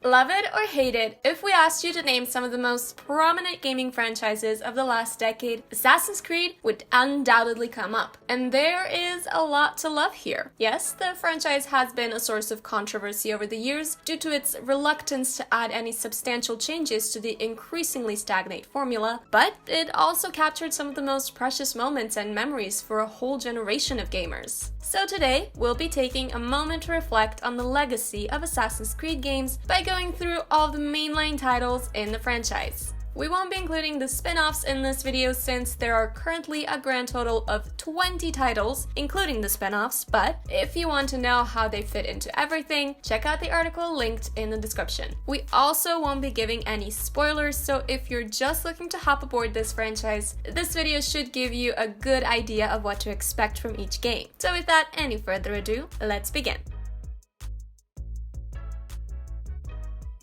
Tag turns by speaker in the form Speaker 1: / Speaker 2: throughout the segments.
Speaker 1: Love it or hate it, if we asked you to name some of the most prominent gaming franchises of the last decade, Assassin's Creed would undoubtedly come up. And there is a lot to love here. Yes, the franchise has been a source of controversy over the years due to its reluctance to add any substantial changes to the increasingly stagnant formula, but it also captured some of the most precious moments and memories for a whole generation of gamers. So today, we'll be taking a moment to reflect on the legacy of Assassin's Creed games by going through all the mainline titles in the franchise. We won't be including the spin-offs in this video since there are currently a grand total of 20 titles, including the spin-offs, but if you want to know how they fit into everything, check out the article linked in the description. We also won't be giving any spoilers, so if you're just looking to hop aboard this franchise, this video should give you a good idea of what to expect from each game. So without any further ado, let's begin.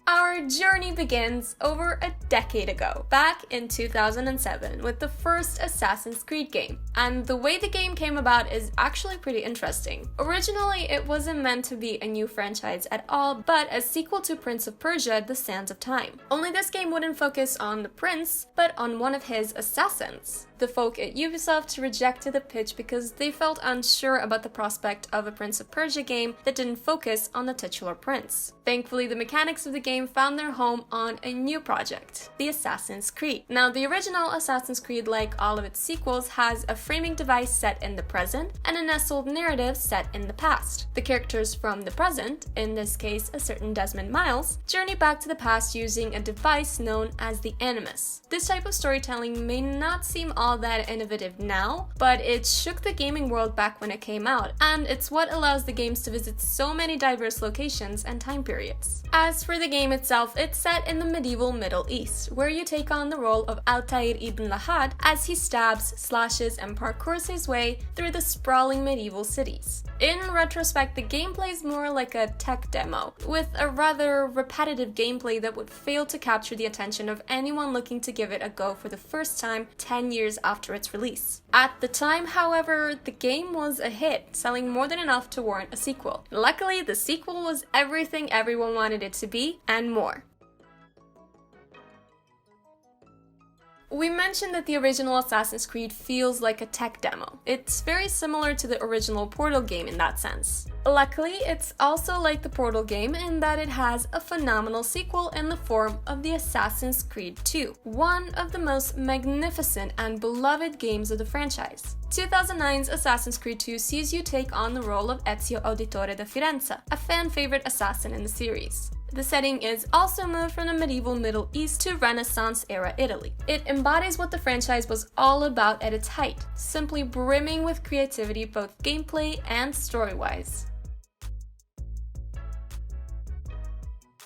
Speaker 1: Our journey begins over a decade ago, back in 2007, with the first Assassin's Creed game. And the way the game came about is actually pretty interesting. Originally, it wasn't meant to be a new franchise at all, but a sequel to Prince of Persia: The Sands of Time. Only this game wouldn't focus on the prince, but on one of his assassins. The folk at Ubisoft rejected the pitch because they felt unsure about the prospect of a Prince of Persia game that didn't focus on the titular prince. Thankfully, the mechanics of the game found their home on a new project, the Assassin's Creed. Now, the original Assassin's Creed, like all of its sequels, has a framing device set in the present and a nestled narrative set in the past. The characters from the present, in this case a certain Desmond Miles, journey back to the past using a device known as the Animus. This type of storytelling may not seem all that innovative now, but it shook the gaming world back when it came out, and it's what allows the games to visit so many diverse locations and time periods. As for the game itself, it's set in the medieval Middle East, where you take on the role of Altair ibn Lahad as he stabs, slashes, and parkours his way through the sprawling medieval cities. In retrospect, the gameplay is more like a tech demo, with a rather repetitive gameplay that would fail to capture the attention of anyone looking to give it a go for the first time 10 years after its release. At the time, however, the game was a hit, selling more than enough to warrant a sequel. Luckily, the sequel was everything everyone wanted it to be, and more. We mentioned that the original Assassin's Creed feels like a tech demo. It's very similar to the original Portal game in that sense. Luckily, it's also like the Portal game in that it has a phenomenal sequel in the form of the Assassin's Creed 2, one of the most magnificent and beloved games of the franchise. 2009's Assassin's Creed 2 sees you take on the role of Ezio Auditore da Firenze, a fan-favorite assassin in the series. The setting is also moved from the medieval Middle East to Renaissance-era Italy. It embodies what the franchise was all about at its height, simply brimming with creativity both gameplay and story-wise.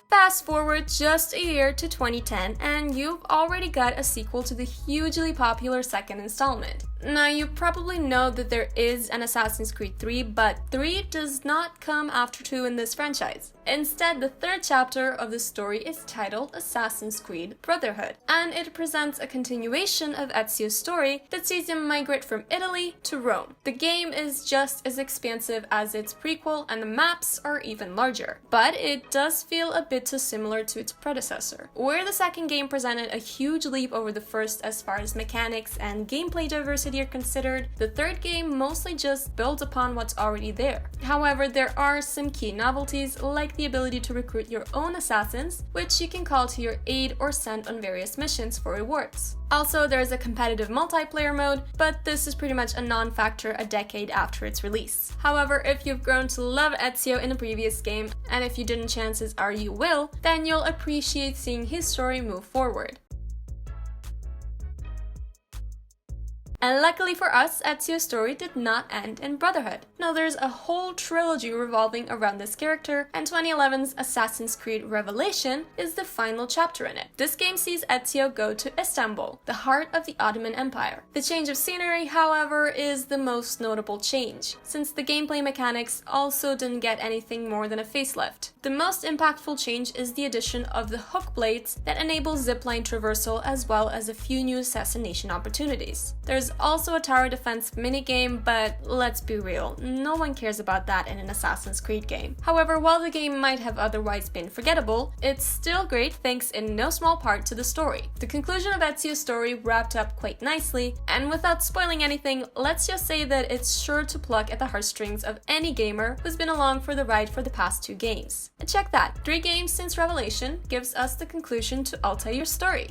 Speaker 1: Fast forward just a year to 2010 and you've already got a sequel to the hugely popular second installment. Now, you probably know that there is an Assassin's Creed 3, but 3 does not come after 2 in this franchise. Instead, the third chapter of the story is titled Assassin's Creed Brotherhood, and it presents a continuation of Ezio's story that sees him migrate from Italy to Rome. The game is just as expansive as its prequel, and the maps are even larger, but it does feel a bit too similar to its predecessor. Where the second game presented a huge leap over the first as far as mechanics and gameplay diversity are considered, the third game mostly just builds upon what's already there. However, there are some key novelties like the ability to recruit your own assassins, which you can call to your aid or send on various missions for rewards. Also, there's a competitive multiplayer mode, but this is pretty much a non-factor a decade after its release. However, if you've grown to love Ezio in the previous game, and if you didn't, chances are you will, then you'll appreciate seeing his story move forward. And luckily for us, Ezio's story did not end in Brotherhood. No, there's a whole trilogy revolving around this character, and 2011's Assassin's Creed Revelation is the final chapter in it. This game sees Ezio go to Istanbul, the heart of the Ottoman Empire. The change of scenery, however, is the most notable change, since the gameplay mechanics also didn't get anything more than a facelift. The most impactful change is the addition of the hook blades that enable zipline traversal as well as a few new assassination opportunities. There's was also a tower defense minigame, but let's be real, no one cares about that in an Assassin's Creed game. However, while the game might have otherwise been forgettable, it's still great thanks in no small part to the story. The conclusion of Ezio's story wrapped up quite nicely, and without spoiling anything, let's just say that it's sure to pluck at the heartstrings of any gamer who's been along for the ride for the past 2 games. And check that, 3 games since Revelation gives us the conclusion to Altair's story.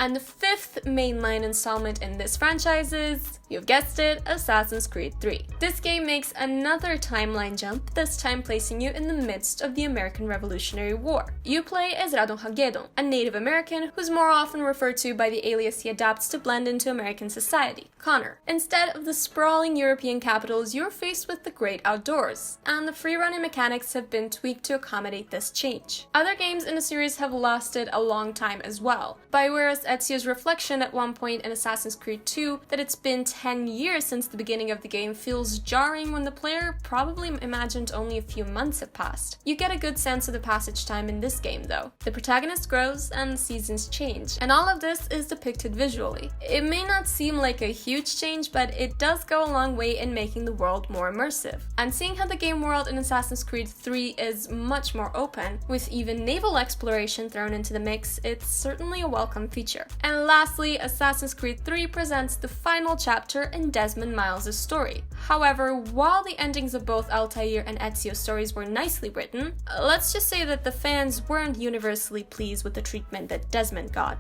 Speaker 1: And the 5th mainline installment in this franchise is, you've guessed it, Assassin's Creed 3. This game makes another timeline jump, this time placing you in the midst of the American Revolutionary War. You play as Radon Hagedon, a Native American who's more often referred to by the alias he adapts to blend into American society, Connor. Instead of the sprawling European capitals, you're faced with the great outdoors, and the free-running mechanics have been tweaked to accommodate this change. Other games in the series have lasted a long time as well. Bioware's Ezio's reflection at one point in Assassin's Creed 2 that it's been 10 years since the beginning of the game feels jarring when the player probably imagined only a few months have passed. You get a good sense of the passage time in this game though. The protagonist grows and seasons change, and all of this is depicted visually. It may not seem like a huge change, but it does go a long way in making the world more immersive. And seeing how the game world in Assassin's Creed 3 is much more open, with even naval exploration thrown into the mix, it's certainly a welcome feature. And lastly, Assassin's Creed 3 presents the final chapter in Desmond Miles' story. However, while the endings of both Altair and Ezio's stories were nicely written, let's just say that the fans weren't universally pleased with the treatment that Desmond got.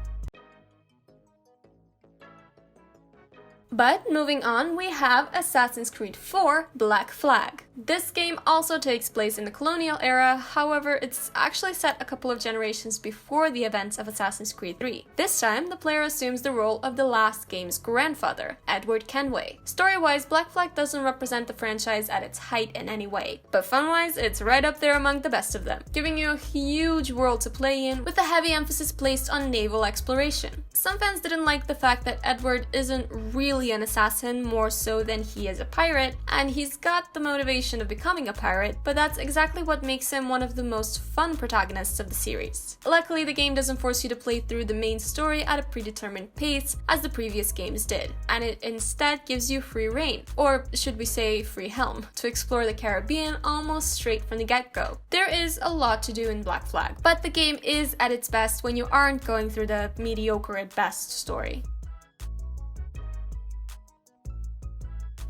Speaker 1: But moving on, we have Assassin's Creed 4 Black Flag. This game also takes place in the colonial era, however, it's actually set a couple of generations before the events of Assassin's Creed 3. This time, the player assumes the role of the last game's grandfather, Edward Kenway. Story-wise, Black Flag doesn't represent the franchise at its height in any way, but fun-wise, it's right up there among the best of them, giving you a huge world to play in, with a heavy emphasis placed on naval exploration. Some fans didn't like the fact that Edward isn't really an assassin more so than he is a pirate, and he's got the motivation of becoming a pirate, but that's exactly what makes him one of the most fun protagonists of the series. Luckily, the game doesn't force you to play through the main story at a predetermined pace as the previous games did, and it instead gives you free reign, or should we say free helm, to explore the Caribbean almost straight from the get-go. There is a lot to do in Black Flag, but the game is at its best when you aren't going through the mediocre at best story.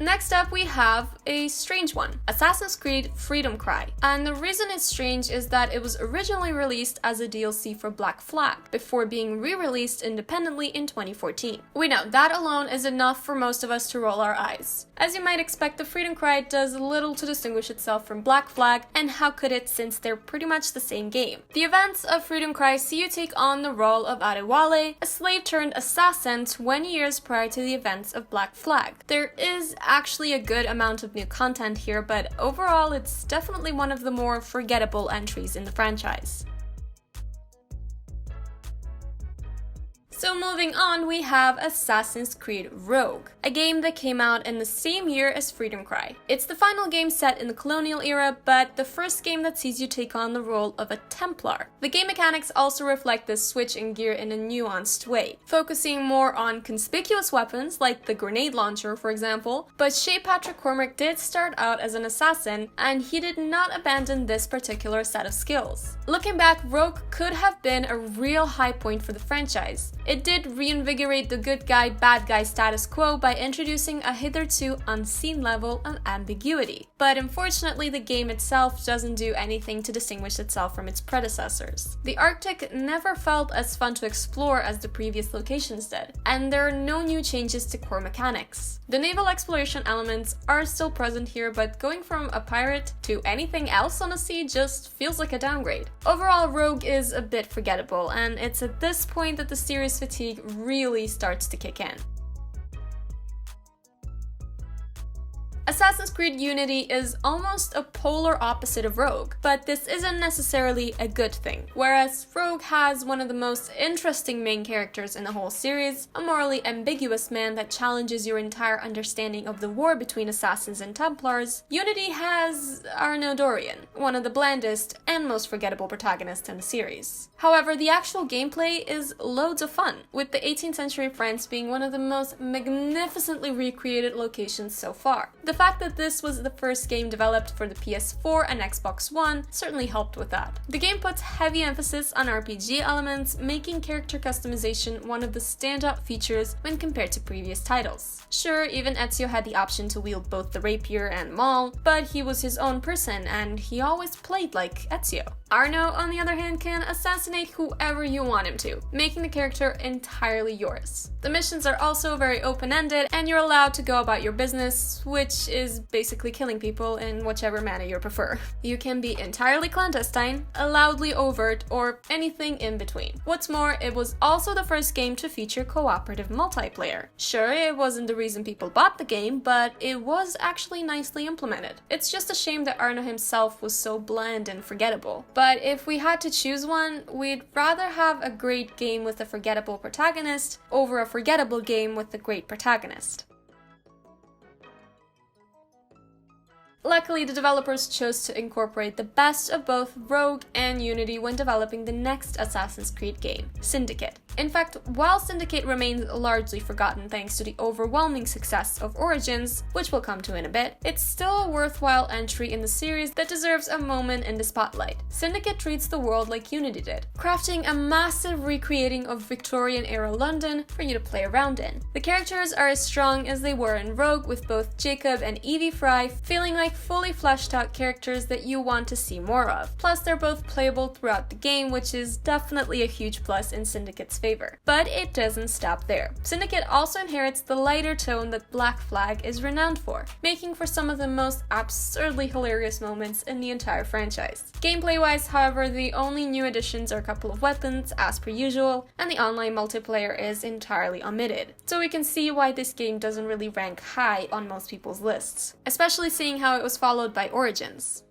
Speaker 1: Next up, we have a strange one, Assassin's Creed Freedom Cry. And the reason it's strange is that it was originally released as a DLC for Black Flag, before being re-released independently in 2014. We know that alone is enough for most of us to roll our eyes. As you might expect, the Freedom Cry does little to distinguish itself from Black Flag, and how could it since they're pretty much the same game. The events of Freedom Cry see you take on the role of Adewale, a slave turned assassin 20 years prior to the events of Black Flag. There is actually a good amount of new content here, but overall it's definitely one of the more forgettable entries in the franchise. So moving on, we have Assassin's Creed Rogue, a game that came out in the same year as Freedom Cry. It's the final game set in the colonial era, but the first game that sees you take on the role of a Templar. The game mechanics also reflect this switch in gear in a nuanced way, focusing more on conspicuous weapons like the grenade launcher, for example, but Shay Patrick Cormac did start out as an assassin, and he did not abandon this particular set of skills. Looking back, Rogue could have been a real high point for the franchise. It did reinvigorate the good guy, bad guy status quo by introducing a hitherto unseen level of ambiguity. But unfortunately, the game itself doesn't do anything to distinguish itself from its predecessors. The Arctic never felt as fun to explore as the previous locations did, and there are no new changes to core mechanics. The naval exploration elements are still present here, but going from a pirate to anything else on the sea just feels like a downgrade. Overall, Rogue is a bit forgettable, and it's at this point that the series fatigue really starts to kick in. Assassin's Creed Unity is almost a polar opposite of Rogue, but this isn't necessarily a good thing. Whereas Rogue has one of the most interesting main characters in the whole series, a morally ambiguous man that challenges your entire understanding of the war between assassins and Templars, Unity has Arnaud Dorian, one of the blandest and most forgettable protagonists in the series. However, the actual gameplay is loads of fun, with the 18th century France being one of the most magnificently recreated locations so far. The fact that this was the first game developed for the PS4 and Xbox One certainly helped with that. The game puts heavy emphasis on RPG elements, making character customization one of the standout features when compared to previous titles. Sure, even Ezio had the option to wield both the rapier and maul, but he was his own person and he always played like Ezio. Arnaud, on the other hand, can assassinate whoever you want him to, making the character entirely yours. The missions are also very open-ended, and you're allowed to go about your business, which is basically killing people in whichever manner you prefer. You can be entirely clandestine, loudly overt, or anything in between. What's more, it was also the first game to feature cooperative multiplayer. Sure, it wasn't the reason people bought the game, but it was actually nicely implemented. It's just a shame that Arnaud himself was so bland and forgettable. But if we had to choose one, we'd rather have a great game with a forgettable protagonist over a forgettable game with a great protagonist. Luckily, the developers chose to incorporate the best of both Rogue and Unity when developing the next Assassin's Creed game, Syndicate. In fact, while Syndicate remains largely forgotten thanks to the overwhelming success of Origins, which we'll come to in a bit, it's still a worthwhile entry in the series that deserves a moment in the spotlight. Syndicate treats the world like Unity did, crafting a massive recreating of Victorian-era London for you to play around in. The characters are as strong as they were in Rogue, with both Jacob and Evie Fry feeling like fully fleshed out characters that you want to see more of. Plus, they're both playable throughout the game, which is definitely a huge plus in Syndicate's favor. But it doesn't stop there. Syndicate also inherits the lighter tone that Black Flag is renowned for, making for some of the most absurdly hilarious moments in the entire franchise. Gameplay-wise, however, the only new additions are a couple of weapons, as per usual, and the online multiplayer is entirely omitted. So we can see why this game doesn't really rank high on most people's lists, especially seeing how it was followed by Origins.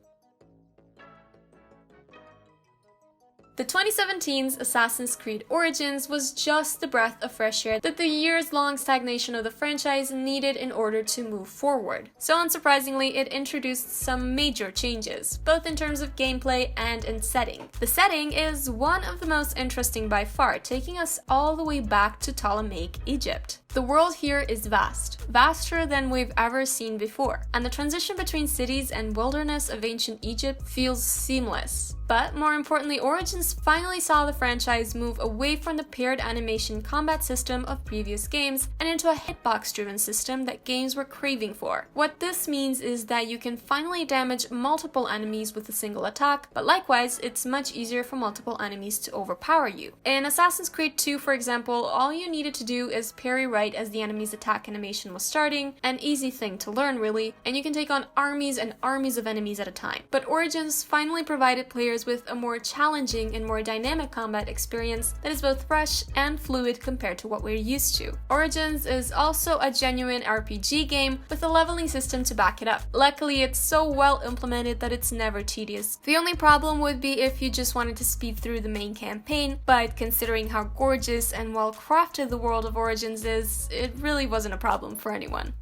Speaker 1: The 2017's Assassin's Creed Origins was just the breath of fresh air that the years-long stagnation of the franchise needed in order to move forward. So unsurprisingly, it introduced some major changes, both in terms of gameplay and in setting. The setting is one of the most interesting by far, taking us all the way back to Ptolemaic Egypt. The world here is vast, vaster than we've ever seen before, and the transition between cities and wilderness of ancient Egypt feels seamless. But more importantly, Origins finally saw the franchise move away from the paired animation combat system of previous games and into a hitbox-driven system that games were craving for. What this means is that you can finally damage multiple enemies with a single attack, but likewise, it's much easier for multiple enemies to overpower you. In Assassin's Creed 2, for example, all you needed to do is parry right as the enemy's attack animation was starting, an easy thing to learn really, and you can take on armies and armies of enemies at a time. But Origins finally provided players with a more challenging and more dynamic combat experience that is both fresh and fluid compared to what we're used to. Origins is also a genuine RPG game with a leveling system to back it up. Luckily, it's so well implemented that it's never tedious. The only problem would be if you just wanted to speed through the main campaign, but considering how gorgeous and well crafted the world of Origins is, it really wasn't a problem for anyone.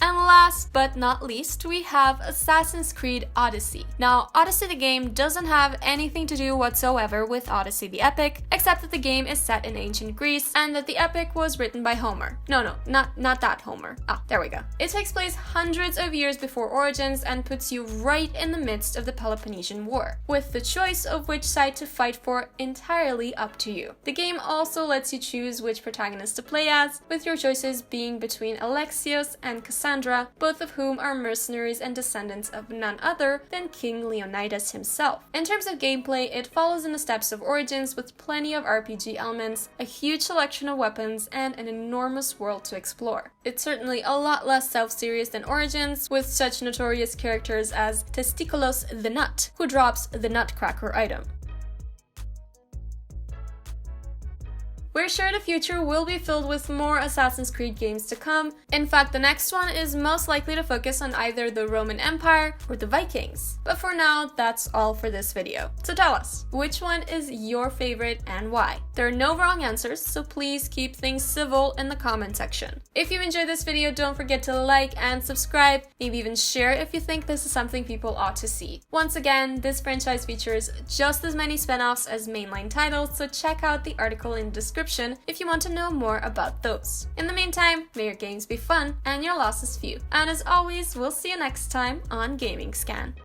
Speaker 1: And last but not least, we have Assassin's Creed Odyssey. Now, Odyssey the game doesn't have anything to do whatsoever with Odyssey the Epic, except that the game is set in ancient Greece and that the epic was written by Homer. No, not that Homer. Ah, there we go. It takes place hundreds of years before Origins and puts you right in the midst of the Peloponnesian War, with the choice of which side to fight for entirely up to you. The game also lets you choose which protagonist to play as, with your choices being between Alexios and Cassandra, both of whom are mercenaries and descendants of none other than King Leonidas himself. In terms of gameplay, it follows in the steps of Origins with plenty of RPG elements, a huge selection of weapons, and an enormous world to explore. It's certainly a lot less self-serious than Origins, with such notorious characters as Testikolos the Nut, who drops the Nutcracker item. We're sure the future will be filled with more Assassin's Creed games to come. In fact, the next one is most likely to focus on either the Roman Empire or the Vikings. But for now, that's all for this video. So tell us, which one is your favorite and why? There are no wrong answers, so please keep things civil in the comment section. If you enjoyed this video, don't forget to like and subscribe, maybe even share if you think this is something people ought to see. Once again, this franchise features just as many spin-offs as mainline titles, so check out the article in the description if you want to know more about those. In the meantime, may your games be fun and your losses few. And as always, we'll see you next time on Gaming Scan.